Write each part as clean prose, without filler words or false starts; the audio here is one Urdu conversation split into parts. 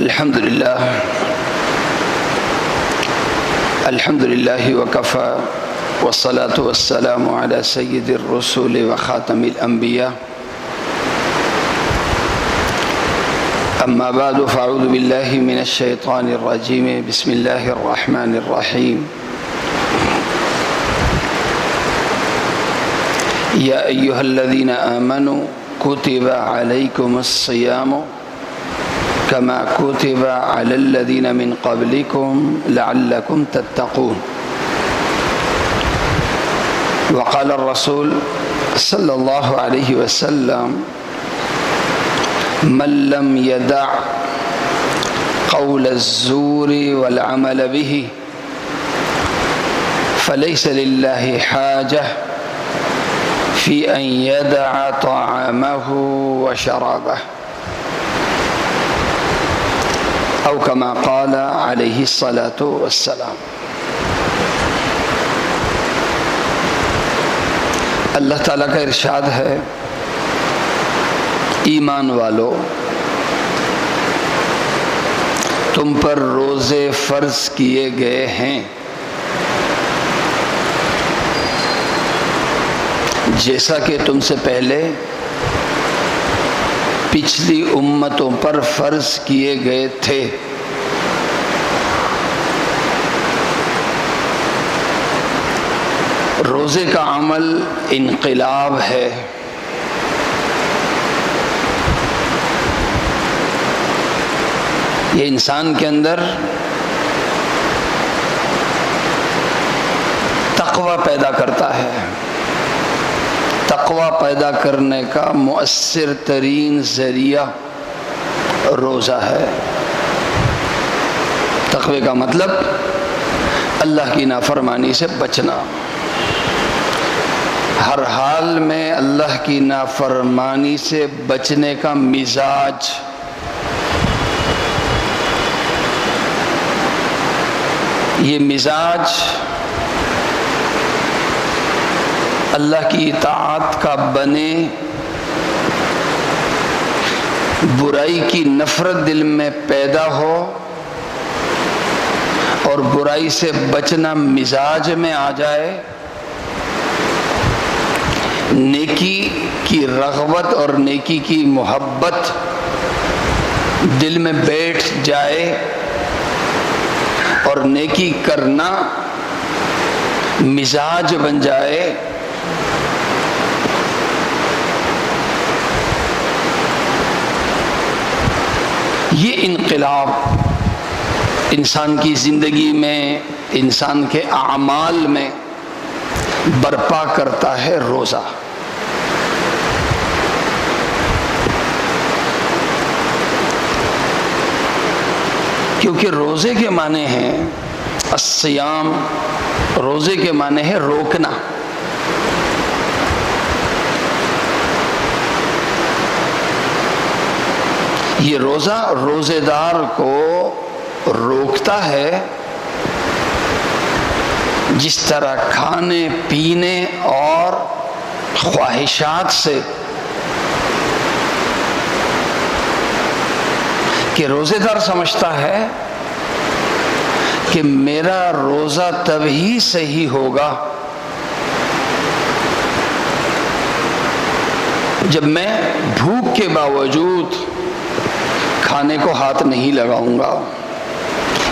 الحمد لله وكفى والصلاة والسلام على سيد الرسول وخاتم الأنبياء أما بعد فأعوذ بالله من الشيطان الرجيم بسم الله الرحمن الرحيم يا أيها الذين آمنوا كتب عليكم الصيام كما كتب على الذين من قبلكم لعلكم تتقون وقال الرسول صلى الله عليه وسلم من لم يدع قول الزور والعمل به فليس لله حاجة في أن يدع طعامه وشرابه أو كما قال عليه الصلاة والسلام۔ اللہ تعالیٰ کا ارشاد ہے، ایمان والو تم پر روزے فرض کیے گئے ہیں جیسا کہ تم سے پہلے پچھلی امتوں پر فرض کیے گئے تھے۔ روزے کا عمل انقلاب ہے، یہ انسان کے اندر تقوی پیدا کرتا ہے۔ تقوی پیدا کرنے کا مؤثر ترین ذریعہ روزہ ہے۔ تقوی کا مطلب اللہ کی نافرمانی سے بچنا، ہر حال میں اللہ کی نافرمانی سے بچنے کا مزاج۔ یہ مزاج اللہ کی اطاعت کا بنے، برائی کی نفرت دل میں پیدا ہو اور برائی سے بچنا مزاج میں آ جائے، نیکی کی رغبت اور نیکی کی محبت دل میں بیٹھ جائے اور نیکی کرنا مزاج بن جائے، یہ انقلاب انسان کی زندگی میں، انسان کے اعمال میں برپا کرتا ہے روزہ۔ کیونکہ روزے کے معنی ہیں الصیام، روزے کے معنی ہے روکنا۔ یہ روزہ روزے دار کو روکتا ہے، جس طرح کھانے پینے اور خواہشات سے، کہ روزے دار سمجھتا ہے کہ میرا روزہ تبھی صحیح ہوگا جب میں بھوک کے باوجود کھانے کو ہاتھ نہیں لگاؤں گا،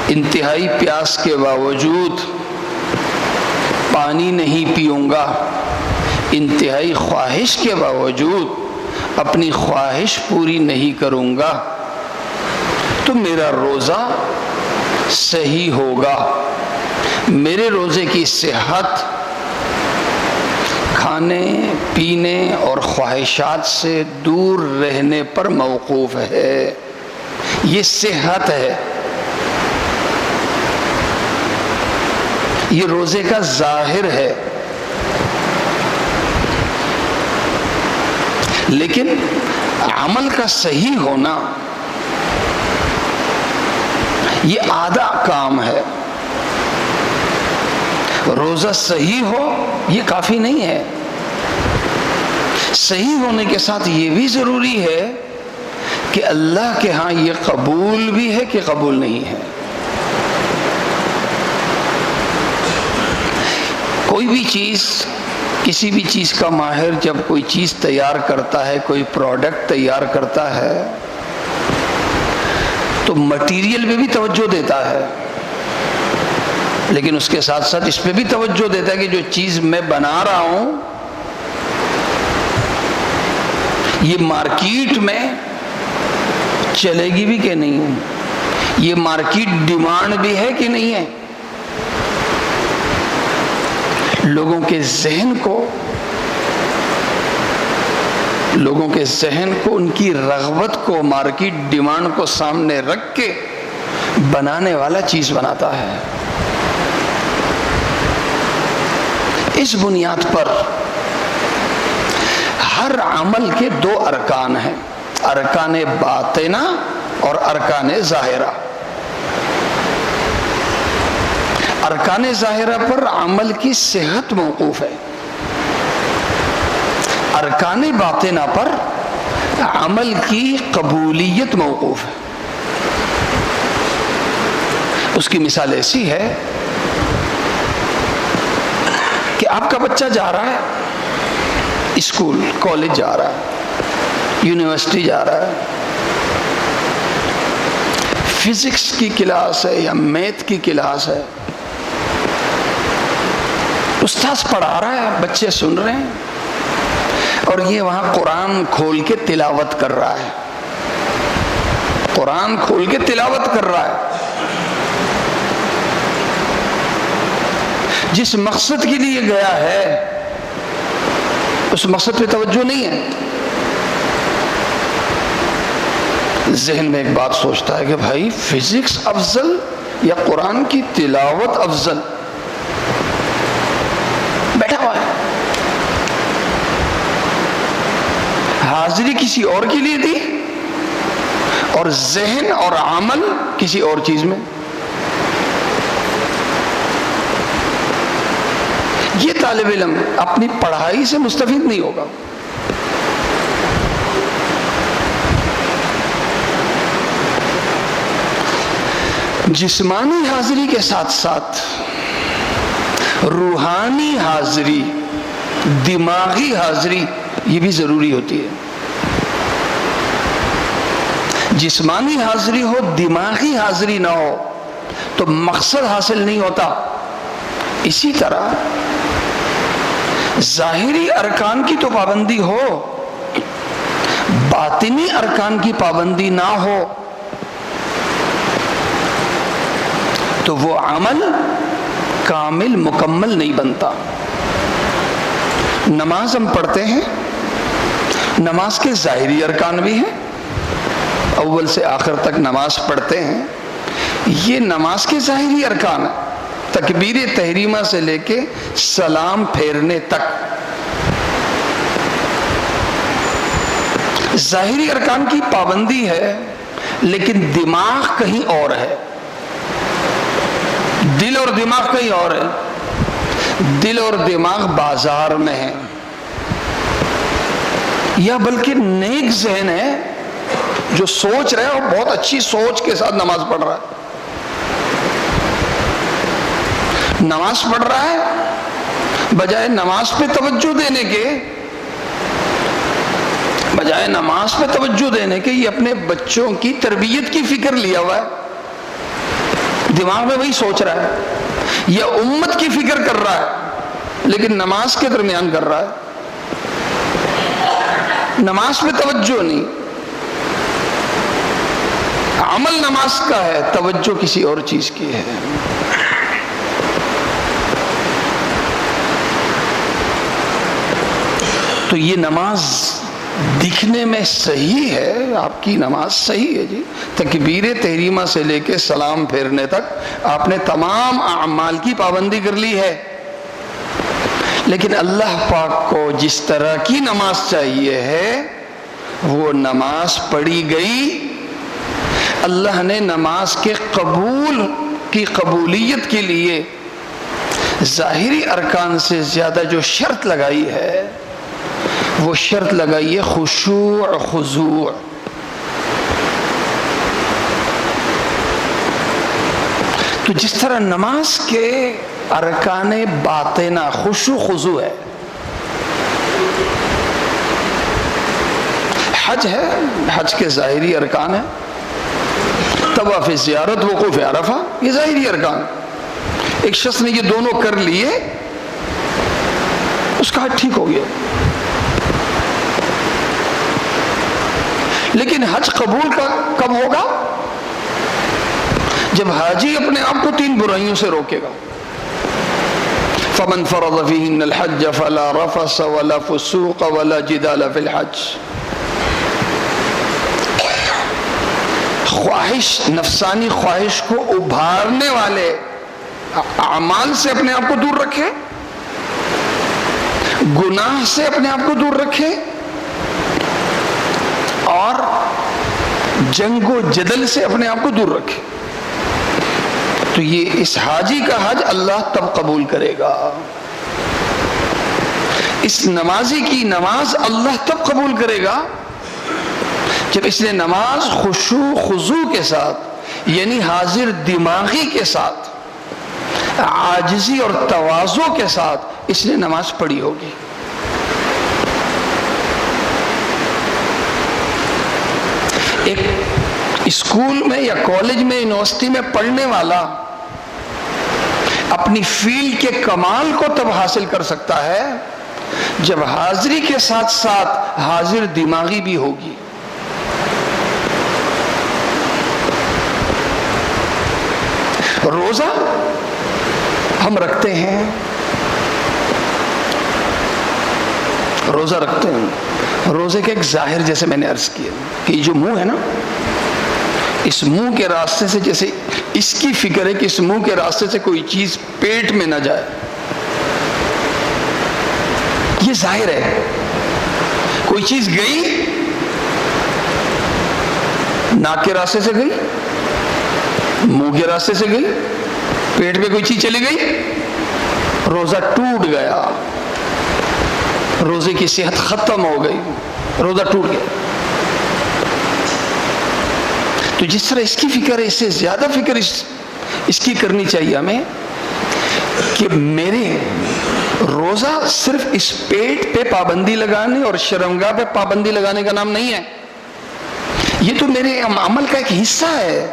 انتہائی پیاس کے باوجود پانی نہیں پیوں گا، انتہائی خواہش کے باوجود اپنی خواہش پوری نہیں کروں گا، تو میرا روزہ صحیح ہوگا۔ میرے روزے کی صحت کھانے پینے اور خواہشات سے دور رہنے پر موقوف ہے، یہ صحت ہے، یہ روزے کا ظاہر ہے۔ لیکن عمل کا صحیح ہونا یہ آدھا کام ہے۔ روزہ صحیح ہو یہ کافی نہیں ہے، صحیح ہونے کے ساتھ یہ بھی ضروری ہے کہ اللہ کے ہاں یہ قبول بھی ہے کہ قبول نہیں ہے۔ کوئی بھی چیز، کسی بھی چیز کا ماہر جب کوئی چیز تیار کرتا ہے، کوئی پروڈکٹ تیار کرتا ہے، تو مٹیریل پہ بھی توجہ دیتا ہے، لیکن اس کے ساتھ ساتھ اس پہ بھی توجہ دیتا ہے کہ جو چیز میں بنا رہا ہوں یہ مارکیٹ میں چلے گی بھی کہ نہیں، یہ مارکیٹ ڈیمانڈ بھی ہے کہ نہیں ہے۔ لوگوں کے ذہن کو ان کی رغبت کو، مارکیٹ ڈیمانڈ کو سامنے رکھ کے بنانے والا چیز بناتا ہے۔ اس بنیاد پر ہر عمل کے دو ارکان ہیں، ارکان باطنہ اور ارکان ظاہرہ۔ ارکان ظاہرہ پر عمل کی صحت موقوف ہے، ارکان باطنہ پر عمل کی قبولیت موقوف ہے۔ اس کی مثال ایسی ہے کہ آپ کا بچہ جا رہا ہے اسکول، کالج جا رہا ہے، یونیورسٹی جا رہا ہے، فزکس کی کلاس ہے یا میتھ کی کلاس ہے، استاذ پڑھا رہا ہے، بچے سن رہے ہیں، اور یہ وہاں قرآن کھول کے تلاوت کر رہا ہے، قرآن کھول کے تلاوت کر رہا ہے۔ جس مقصد کے لیے گیا ہے اس مقصد پہ توجہ نہیں ہے، ذہن میں ایک بات سوچتا ہے کہ بھائی فزکس افضل یا قرآن کی تلاوت افضل، بیٹھا ہوا ہے، حاضری کسی اور کے لیے دی اور ذہن اور عمل کسی اور چیز میں۔ یہ طالب علم اپنی پڑھائی سے مستفید نہیں ہوگا۔ جسمانی حاضری کے ساتھ ساتھ روحانی حاضری، دماغی حاضری یہ بھی ضروری ہوتی ہے۔ جسمانی حاضری ہو، دماغی حاضری نہ ہو تو مقصد حاصل نہیں ہوتا۔ اسی طرح ظاہری ارکان کی تو پابندی ہو، باطنی ارکان کی پابندی نہ ہو تو وہ عمل کامل مکمل نہیں بنتا۔ نماز ہم پڑھتے ہیں، نماز کے ظاہری ارکان بھی ہیں، اول سے آخر تک نماز پڑھتے ہیں، یہ نماز کے ظاہری ارکان ہیں، تکبیر تحریمہ سے لے کے سلام پھیرنے تک ظاہری ارکان کی پابندی ہے، لیکن دماغ کہیں اور ہے، دل اور دماغ کہیں اور ہے، دل اور دماغ بازار میں ہے، یا بلکہ نیک ذہن ہے جو سوچ رہا ہے اور بہت اچھی سوچ کے ساتھ نماز پڑھ رہا ہے، نماز پڑھ رہا ہے، بجائے نماز پہ توجہ دینے کے، بجائے نماز پہ توجہ دینے کے یہ اپنے بچوں کی تربیت کی فکر لیا ہوا ہے، دماغ میں وہی سوچ رہا ہے، یا امت کی فکر کر رہا ہے لیکن نماز کے درمیان کر رہا ہے، نماز پہ توجہ نہیں، عمل نماز کا ہے، توجہ کسی اور چیز کی ہے۔ تو یہ نماز دکھنے میں صحیح ہے، آپ کی نماز صحیح ہے جی، تکبیر تحریمہ سے لے کے سلام پھیرنے تک آپ نے تمام اعمال کی پابندی کر لی ہے، لیکن اللہ پاک کو جس طرح کی نماز چاہیے ہے وہ نماز پڑھی گئی۔ اللہ نے نماز کے قبولیت کے لیے ظاہری ارکان سے زیادہ جو شرط لگائی ہے وہ شرط لگائی ہے خشوع و خضوع۔ تو جس طرح نماز کے ارکان باطنہ خشوع خضوع ہے، حج ہے، حج کے ظاہری ارکان ہیں، طواف زیارت، وقوف عرفہ، یہ ظاہری ارکان. ایک شخص نے یہ دونوں کر لیے، اس کا حج ٹھیک ہو گیا. لیکن حج قبول کب ہوگا؟ جب حاجی اپنے آپ کو 3 برائیوں سے روکے گا. فمن فرض فیہن الحج فلا رفث ولا فسوق ولا جدال فی الحج. خواہش، نفسانی خواہش کو ابھارنے والے اعمال سے اپنے آپ کو دور رکھے، گناہ سے اپنے آپ کو دور رکھے، اور جنگ و جدل سے اپنے آپ کو دور رکھے. تو یہ اس حاجی کا حج اللہ تب قبول کرے گا. اس نمازی کی نماز اللہ تب قبول کرے گا جب اس نے نماز خشوع خضوع کے ساتھ، یعنی حاضر دماغی کے ساتھ، عاجزی اور تواضع کے ساتھ اس نے نماز پڑھی ہوگی. ایک اسکول میں یا کالج میں، یونیورسٹی میں پڑھنے والا اپنی فیلڈ کے کمال کو تب حاصل کر سکتا ہے جب حاضری کے ساتھ ساتھ حاضر دماغی بھی ہوگی. روزہ ہم رکھتے ہیں، روزہ رکھتے ہیں. روزے کے ایک ظاہر، جیسے میں نے عرض کیا کہ یہ جو منہ ہے نا، اس منہ کے راستے سے، جیسے اس کی فکر ہے کہ اس منہ کے راستے سے کوئی چیز پیٹ میں نہ جائے، یہ ظاہر ہے. کوئی چیز گئی، ناک کے راستے سے گئی، منہ کے راستے سے گئی، پیٹ میں کوئی چیز چلی گئی، روزہ ٹوٹ گیا، روزے کی صحت ختم ہو گئی، روزہ ٹوٹ گیا. تو جس طرح اس کی فکر ہے، اس سے زیادہ فکر اس کی کرنی چاہیے ہمیں کہ میرے روزہ صرف اس پیٹ پہ پابندی لگانے اور شرمگاہ پہ پابندی لگانے کا نام نہیں ہے. یہ تو میرے عمل کا ایک حصہ ہے،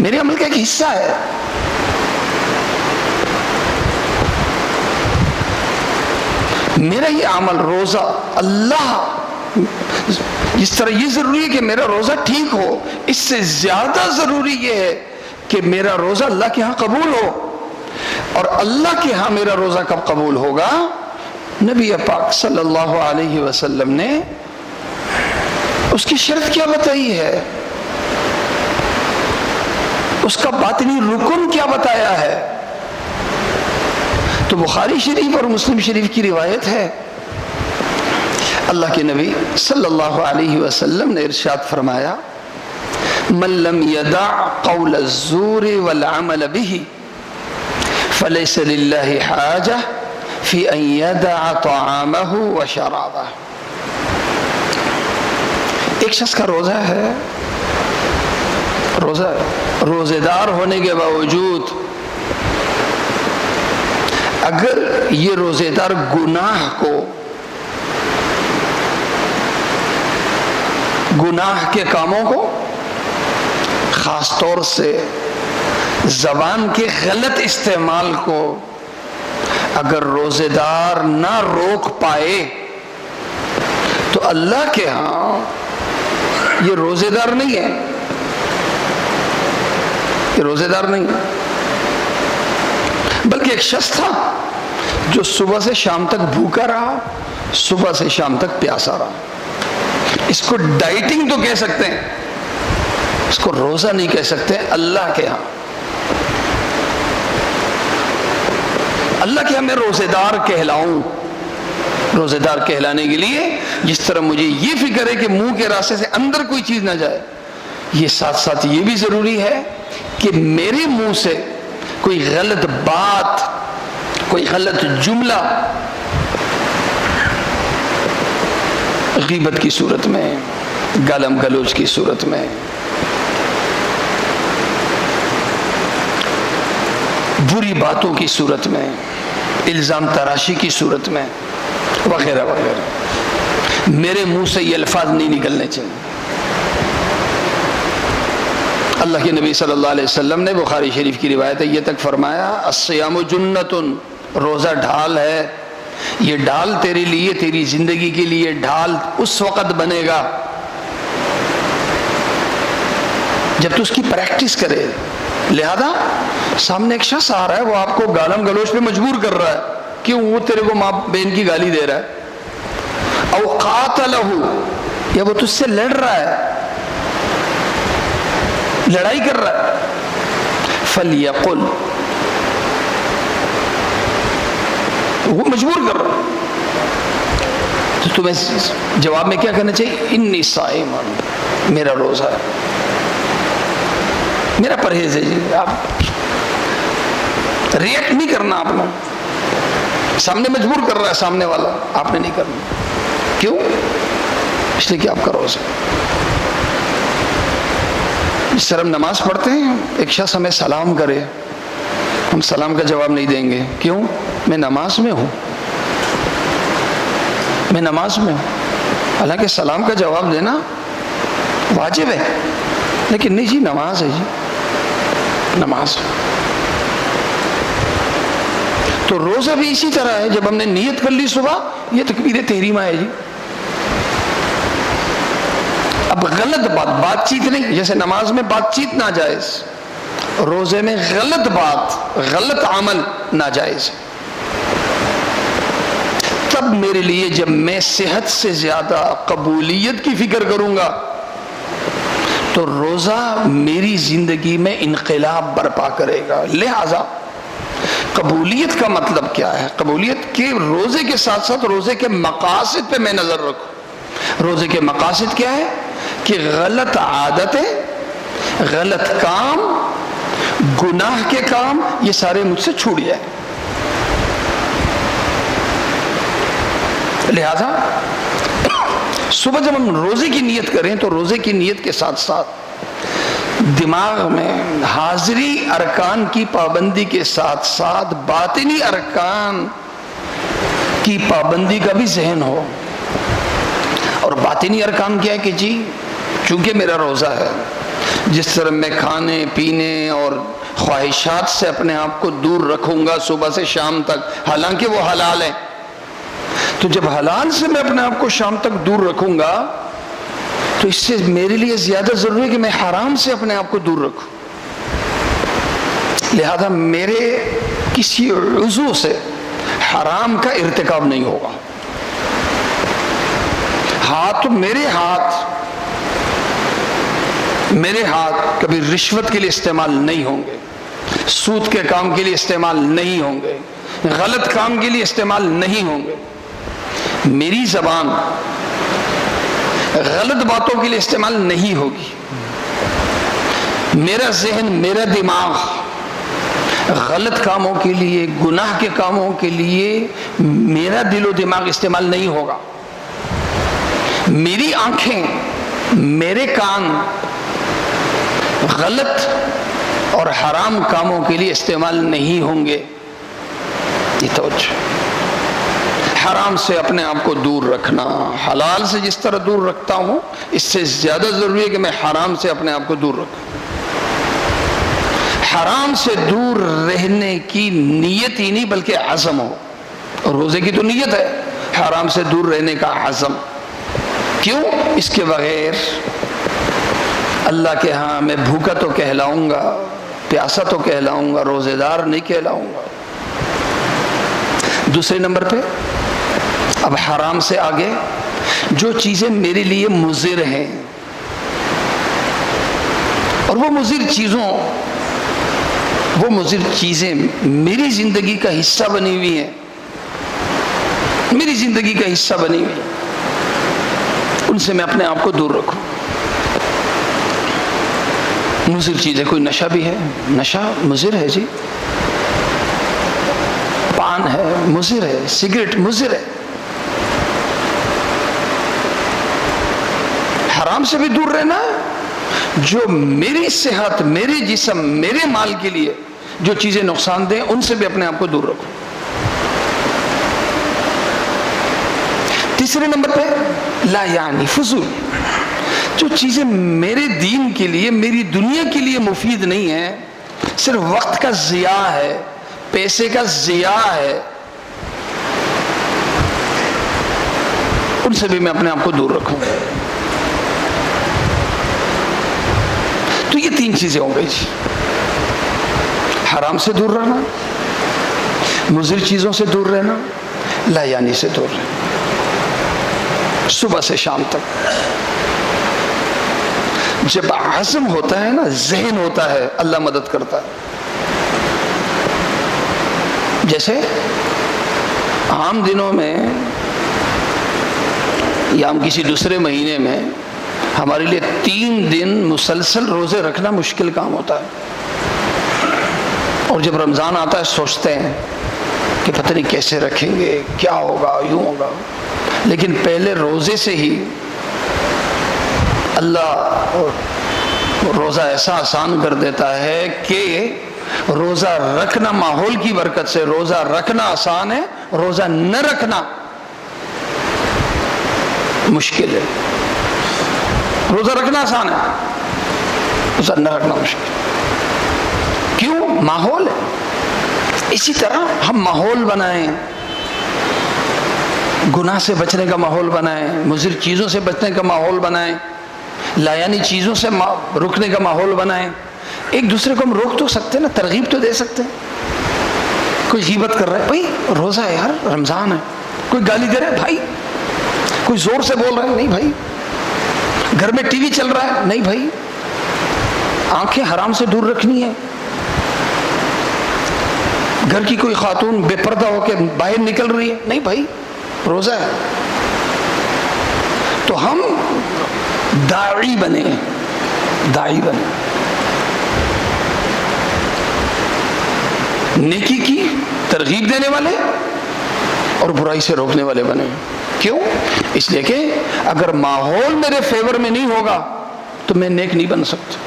میرے عمل کا ایک حصہ ہے. میرا یہ عمل روزہ اللہ، جس طرح یہ ضروری ہے کہ میرا روزہ ٹھیک ہو، اس سے زیادہ ضروری یہ ہے کہ میرا روزہ اللہ کے ہاں قبول ہو. اور اللہ کے ہاں میرا روزہ کب قبول ہوگا؟ نبی پاک صلی اللہ علیہ وسلم نے اس کی شرط کیا بتائی ہے، اس کا باطنی رکن کیا بتایا ہے. تو بخاری شریف اور مسلم شریف کی روایت ہے، اللہ کے نبی صلی اللہ علیہ وسلم نے ارشاد فرمایا، من لم يدع قول الزور والعمل به فليس لله حاجة في أن يدع طعامه وشرابه. ایک شخص کا روزہ ہے، روزے دار ہونے کے باوجود اگر یہ روزے دار گناہ کے کاموں کو، خاص طور سے زبان کے غلط استعمال کو اگر روزے دار نہ روک پائے تو اللہ کے ہاں یہ روزے دار نہیں ہے، یہ روزے دار نہیں ہے. بلکہ ایک شخص تھا جو صبح سے شام تک بھوکا رہا، صبح سے شام تک پیاسا رہا. اس کو ڈائٹنگ تو کہہ سکتے ہیں، اس کو روزہ نہیں کہہ سکتے. اللہ کے ہاں، اللہ کے ہاں میں روزے دار کہلاؤں. روزے دار کہلانے کے لیے جس طرح مجھے یہ فکر ہے کہ منہ کے راستے سے اندر کوئی چیز نہ جائے، یہ ساتھ ساتھ یہ بھی ضروری ہے کہ میرے منہ سے کوئی غلط بات، کوئی غلط جملہ غیبت کی صورت میں، گالم گلوچ کی صورت میں، بری باتوں کی صورت میں، الزام تراشی کی صورت میں، وغیرہ وغیرہ، میرے منہ سے یہ الفاظ نہیں نکلنے چاہیے۔ اللہ کے نبی صلی اللہ علیہ وسلم نے بخاری شریف کی روایت ہے یہ تک فرمایا، الصیام جنۃ، روزہ ڈھال ہے، یہ ڈھال تیرے لیے، تیری زندگی کے لیے ڈھال اس وقت بنے گا جب تو اس کی پریکٹس کرے۔ لہذا سامنے ایک شخص آ رہا ہے، وہ آپ کو گالم گلوچ پہ مجبور کر رہا ہے، کیوں؟ وہ تیرے کو ماں بہن کی گالی دے رہا ہے، او قاتلہ، یا وہ تجھ سے لڑ رہا ہے، لڑائی کر رہا ہے، فلیقل، وہ مجبور کر رہا ہے، تو تمہیں جواب میں کیا کرنا چاہیے؟ انی صائم، میرا روزہ ہے، میرا پرہیز ہے جی۔ آپ ریئیکٹ نہیں کرنا، آپ نے سامنے مجبور کر رہا ہے سامنے والا، آپ نے نہیں کرنا، کیوں؟ اس لیے کہ آپ کا روزہ۔ اس طرح ہم نماز پڑھتے ہیں، ایک شخص ہمیں سلام کرے، ہم سلام کا جواب نہیں دیں گے، کیوں؟ میں نماز میں ہوں، میں نماز میں ہوں۔ حالانکہ سلام کا جواب دینا واجب ہے، لیکن نہیں جی نماز ہے جی، نماز۔ تو روزہ بھی اسی طرح ہے، جب ہم نے نیت کر لی صبح یہ تکبیر تحریمہ ہے جی، اب غلط بات چیت نہیں، جیسے نماز میں بات چیت ناجائز، روزے میں غلط بات، غلط عمل ناجائز۔ تب میرے لیے جب میں صحت سے زیادہ قبولیت کی فکر کروں گا تو روزہ میری زندگی میں انقلاب برپا کرے گا۔ لہذا قبولیت کا مطلب کیا ہے؟ قبولیت کے روزے کے ساتھ ساتھ روزے کے مقاصد پہ میں نظر رکھوں۔ روزے کے مقاصد کیا ہے؟ کہ غلط عادتیں، غلط کام، گناہ کے کام، یہ سارے مجھ سے چھوٹ جائیں۔ لہذا صبح جب ہم روزے کی نیت کریں تو روزے کی نیت کے ساتھ ساتھ دماغ میں حاضری ارکان کی پابندی کے ساتھ ساتھ باطنی ارکان کی پابندی کا بھی ذہن ہو۔ اور باطنی ارکان کیا ہے کہ جی چونکہ میرا روزہ ہے، جس طرح میں کھانے پینے اور خواہشات سے اپنے آپ کو دور رکھوں گا صبح سے شام تک، حالانکہ وہ حلال ہے، تو جب حلال سے میں اپنے آپ کو شام تک دور رکھوں گا تو اس سے میرے لیے زیادہ ضروری ہے کہ میں حرام سے اپنے آپ کو دور رکھوں۔ لہذا میرے کسی عضو سے حرام کا ارتکاب نہیں ہوگا۔ میرے ہاتھ کبھی رشوت کے لیے استعمال نہیں ہوں گے، سود کے کام کے لیے استعمال نہیں ہوں گے، غلط کام کے لیے استعمال نہیں ہوں گے۔ میری زبان غلط باتوں کے لیے استعمال نہیں ہوگی۔ میرا ذہن، میرا دماغ غلط کاموں کے لیے، گناہ کے کاموں کے لیے میرا دل و دماغ استعمال نہیں ہوگا۔ میری آنکھیں، میرے کان غلط اور حرام کاموں کے لیے استعمال نہیں ہوں گے۔ یہ توجہ، حرام سے اپنے آپ کو دور رکھنا، حلال سے جس طرح دور رکھتا ہوں اس سے زیادہ ضروری ہے کہ میں حرام سے اپنے آپ کو دور رکھوں۔ حرام سے دور رہنے کی نیت ہی نہیں بلکہ عزم ہو، اور روزے کی تو نیت ہے حرام سے دور رہنے کا عزم۔ کیوں؟ اس کے بغیر اللہ کے ہاں میں بھوکا تو کہلاؤں گا، پیاسا تو کہلاؤں گا، روزے دار نہیں کہلاؤں گا۔ دوسرے نمبر پہ اب حرام سے آگے جو چیزیں میرے لیے مضر ہیں، اور وہ مضر چیزیں میری زندگی کا حصہ بنی ہوئی ہیں، میری زندگی کا حصہ بنی ہوئی، ان سے میں اپنے آپ کو دور رکھوں۔ مضر چیزیں، کوئی نشہ بھی ہے، نشہ مضر ہے جی، پان ہے مضر ہے، سگریٹ مضر ہے۔ حرام سے بھی دور رہنا ہے، جو میری صحت، میرے جسم، میرے مال کے لیے جو چیزیں نقصان دیں ان سے بھی اپنے آپ کو دور رکھو۔ تیسرے نمبر پہ لا یعنی فضول، جو چیزیں میرے دین کے لیے میری دنیا کے لیے مفید نہیں ہیں، صرف وقت کا ضیاع ہے، پیسے کا ضیاع ہے، ان سے بھی میں اپنے آپ کو دور رکھوں۔ تو یہ تین چیزیں ہو گئی جی، حرام سے دور رہنا، مضر چیزوں سے دور رہنا، لا یعنی سے دور رہنا، صبح سے شام تک۔ جب عزم ہوتا ہے نا، ذہن ہوتا ہے، اللہ مدد کرتا ہے۔ جیسے عام دنوں میں یا ہم کسی دوسرے مہینے میں ہمارے لیے 3 دن مسلسل روزے رکھنا مشکل کام ہوتا ہے، اور جب رمضان آتا ہے سوچتے ہیں کہ پتہ نہیں کیسے رکھیں گے، کیا ہوگا، یوں ہوگا، لیکن پہلے روزے سے ہی اللہ روزہ ایسا آسان کر دیتا ہے کہ روزہ رکھنا ماحول کی برکت سے روزہ رکھنا آسان ہے، روزہ نہ رکھنا مشکل ہے۔ روزہ رکھنا آسان ہے، روزہ نہ رکھنا مشکل۔ کیوں؟ ماحول ہے۔ اسی طرح ہم ماحول بنائیں، گناہ سے بچنے کا ماحول بنائیں، مضر چیزوں سے بچنے کا ماحول بنائیں، لایانی چیزوں سے رکنے کا ماحول بنائیں۔ ایک دوسرے کو ہم روک تو سکتے ہیں نا، ترغیب تو دے سکتے ہیں۔ کوئی غیبت کر رہا ہے، بھائی روزہ ہے یار، رمضان ہے۔ کوئی گالی دے رہا ہے، بھائی۔ کوئی زور سے بول رہا ہے، نہیں بھائی۔ گھر میں ٹی وی چل رہا ہے، نہیں بھائی۔ آنکھیں حرام سے دور رکھنی ہے۔ گھر کی کوئی خاتون بے پردہ ہو کے باہر نکل رہی ہے، نہیں بھائی، روزہ ہے۔ تو ہم داعی بنے، داعی بنے، نیکی کی ترغیب دینے والے اور برائی سے روکنے والے بنے۔ کیوں؟ اس لیے کہ اگر ماحول میرے فیور میں نہیں ہوگا تو میں نیک نہیں بن سکتا۔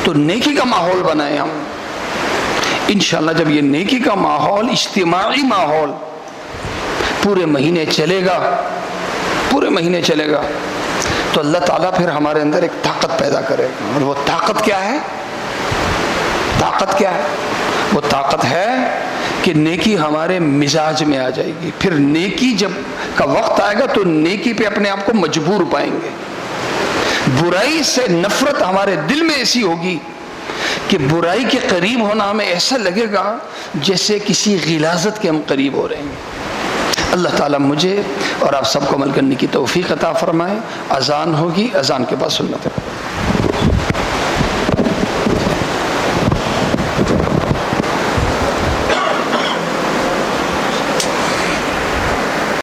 تو نیکی کا ماحول بنائیں ہم۔ انشاءاللہ جب یہ نیکی کا ماحول، اجتماعی ماحول پورے مہینے چلے گا، پورے مہینے چلے گا، تو اللہ تعالیٰ پھر ہمارے اندر ایک طاقت پیدا کرے گا۔ اور وہ طاقت کیا ہے؟ طاقت کیا ہے؟ وہ طاقت ہے کہ نیکی ہمارے مزاج میں آ جائے گی۔ پھر نیکی جب کا وقت آئے گا تو نیکی پہ اپنے آپ کو مجبور پائیں گے۔ برائی سے نفرت ہمارے دل میں ایسی ہوگی کہ برائی کے قریب ہونا ہمیں ایسا لگے گا جیسے کسی غلاظت کے ہم قریب ہو رہے ہیں۔ اللہ تعالیٰ مجھے اور آپ سب کو عمل کرنے کی توفیق عطا فرمائے۔ اذان ہوگی، اذان کے بعد سنت ہے۔